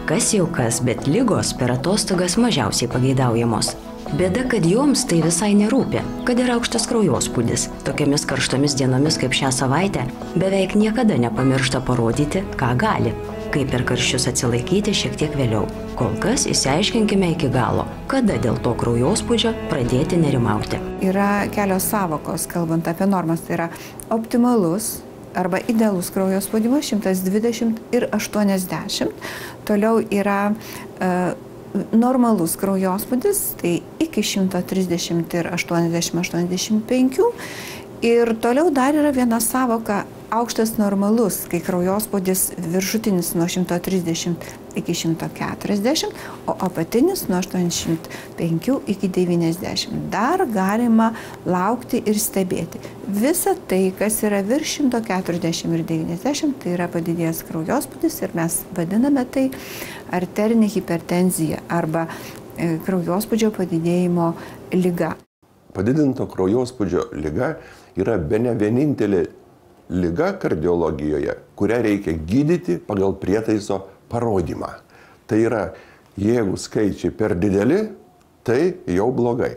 Kas jau kas, bet ligos per atostogas mažiausiai pageidaujamos. Bėda, kad joms tai visai nerūpi, kad yra aukštas kraujospūdis. Tokiamis karštomis dienomis kaip šią savaitę beveik niekada nepamiršta parodyti, ką gali. Kaip per karščius atsilaikyti šiek tiek vėliau. Kol kas išsiaiškinkime iki galo, kada dėl to kraujospūdžio pradėti nerimauti. Yra kelios sąvokos, kalbant apie normas, tai yra optimalus arba idealus kraujospūdimas 120 ir 80. Toliau yra normalus kraujospūdis, tai iki 130 ir 80-85. Ir toliau dar yra viena sąvoka aukštas normalus, kai kraujospūdis viršutinis nuo 130 iki 140, o apatinis nuo 85 iki 90. Dar galima laukti ir stebėti. Visa tai, kas yra virš 140 ir 90, tai yra padidėjęs kraujospūdis ir mes vadiname tai arterinė hipertenzija arba kraujospūdžio padidėjimo liga. Padidinto kraujospūdžio liga yra bene vienintelė liga kardiologijoje, kurią reikia gydyti pagal prietaiso parodymą. Tai yra, jeigu skaičiai per dideli, tai jau blogai.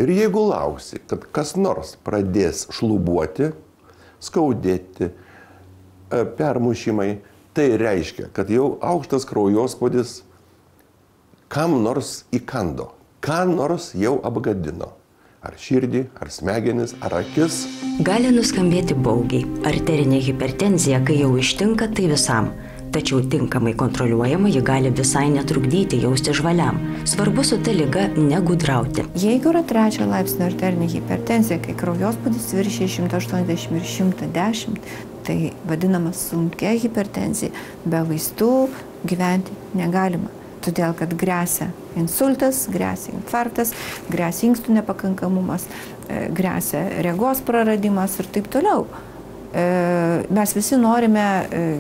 Ir jeigu lauksi, kad kas nors pradės šlubuoti, skaudėti, permušimai, tai reiškia, kad jau aukštas kraujospūdis kam nors įkando, ką nors jau apgadino. Ar širdį, ar smegenis, ar akis. Gali nuskambėti baugiai. Arterinė hipertenzija, kai jau ištinka, tai visam. Tačiau tinkamai kontroliuojama, ji gali visai netrukdyti jausti žvaliam. Svarbu su ta liga negudrauti. Jeigu yra 3 laipsnio arterinė hipertenzija, kai kraujospūdis viršyja 180 ir 110, tai vadinama sunkia hipertenzija. Be vaistų gyventi negalima. Todėl, kad gresia insultas, gresia infarktas, gresia inkstų nepakankamumas, gresia regos praradimas ir taip toliau. Mes visi norime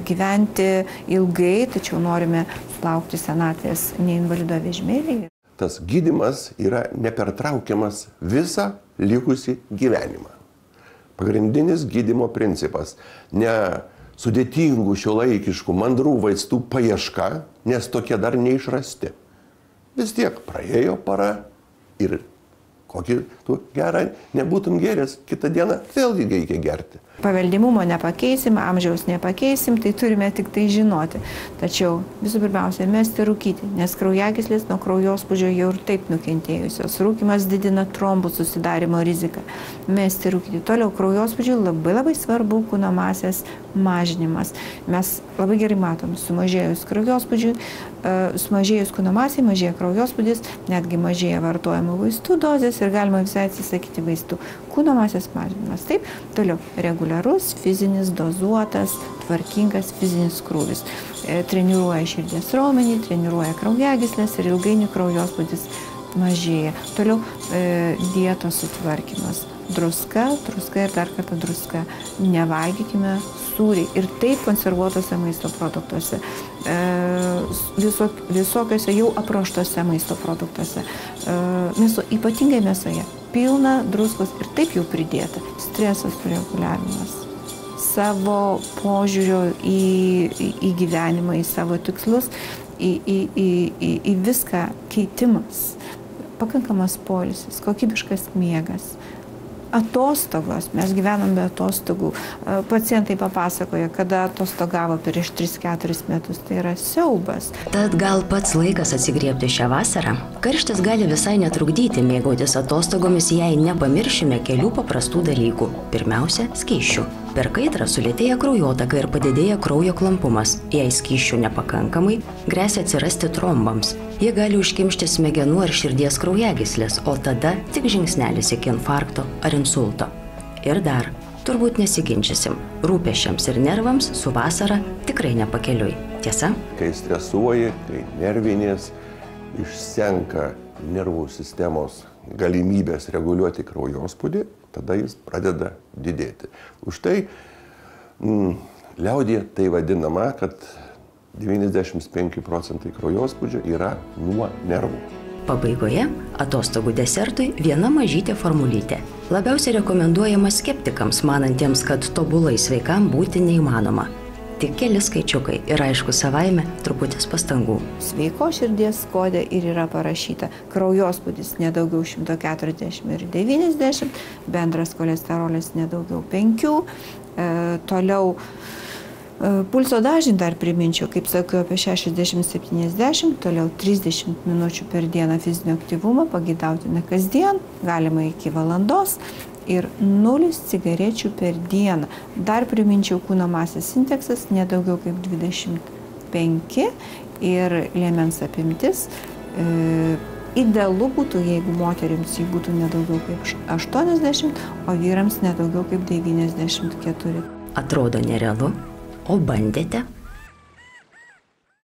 gyventi ilgai, tačiau norime laukti senatvės ne invalido vežimėlyje. Tas gydymas yra nepertraukiamas visą likusį gyvenimą. Pagrindinis gydymo principas ne sudėtingų, šiuolaikiškų, mandrų vaistų paieška, nes tokie dar neišrasti. Vis tiek praėjo para ir kokį tu gerą nebūtum geręs, kitą dieną vėlgi reikia gerti. Paveldimumo nepakeisim, amžiaus nepakeisim, tai turime tik tai žinoti. Tačiau visų pirmiausia, mesti rūkyti, nes kraujagyslės nuo kraujospūdžio jau ir taip nukentėjusios. Rūkymas didina trombų susidarimo riziką. Mesti rūkyti. Toliau kraujospūdžiui labai svarbu kūno masės mažinimas. Mes labai gerai matom, sumažėjus kraujospūdžiui, sumažėjus kūno masė, mažėja kraujospūdis, netgi mažėja vartojamų vaistų dozės ir galima visai atsisakyti vaistų. Kūno masės mažinimas. Taip, toliau reguliarus, fizinis, dozuotas, tvarkingas fizinis krūvis. Treniruoja širdies raumenį, treniruoja kraujagyslės ir ilgainiui kraujospūdis mažėja. Toliau dietos sutvarkymas. Druska ir dar kartą druska. Nevalgykime sūriai ir taip konservuotose maisto produktuose, visokiose jau apraštose maisto produktuose, ypatingai mėsoje, pilna druskos ir taip jau pridėta. Stresas reguliavimas, savo požiūrio į gyvenimą, į savo tikslus, į viską keitimas, pakankamas poilsis, kokybiškas miegas. Atostogos, mes gyvenam be atostogų. Pacientai papasakoja, kada atostogavo prieš 3-4 metus, tai yra siaubas. Tad gal pats laikas atsigriebti šią vasarą? Karštis gali visai netrukdyti mėgautis atostogomis, jei nepamiršime kelių paprastų dalykų. Pirmiausia, skysčių. Per kaitrą sulėtėja kraujotaka ir padidėja kraujo klampumas. Jei skysčių nepakankamai, gresia atsirasti trombams. Jie gali užkimšti smegenų ar širdies kraujagyslės, o tada tik žingsnelis iki infarkto ar insulto. Ir dar, turbūt nesiginčysim, rūpesčiams ir nervams su vasara tikrai nepakeliui. Tiesa? Kai stresuoji, kai nervinės, išsenka nervų sistemos galimybės reguliuoti kraujospūdį, tada jis pradeda didėti. Už tai liaudyje tai vadinama, kad 95% kraujospūdžio yra nuo nervų. Pabaigoje atostogų desertui viena mažytė formulytė. Labiausiai rekomenduojama skeptikams, manantiems, kad tobulai sveikam būti neįmanoma. Tik keli skaičiukai ir aišku savaime truputis pastangų. Sveiko širdies kode ir yra parašyta kraujospūdis nedaugiau 140 ir 90, bendras kolesterolis nedaugiau 5, toliau pulso dažnį dar priminčiau, kaip sakiau, apie 60-70, toliau 30 minučių per dieną fizinio aktyvumo, pageidautina kasdien, galima iki valandos ir 0 cigarečių per dieną. Dar priminčiau kūno masės indeksas nedaugiau kaip 25 ir liemens apimtis. Idealu būtų, jeigu moterims jį būtų nedaugiau kaip 80, o vyrams nedaugiau kaip 94. Atrodo nerealu, o bandėte?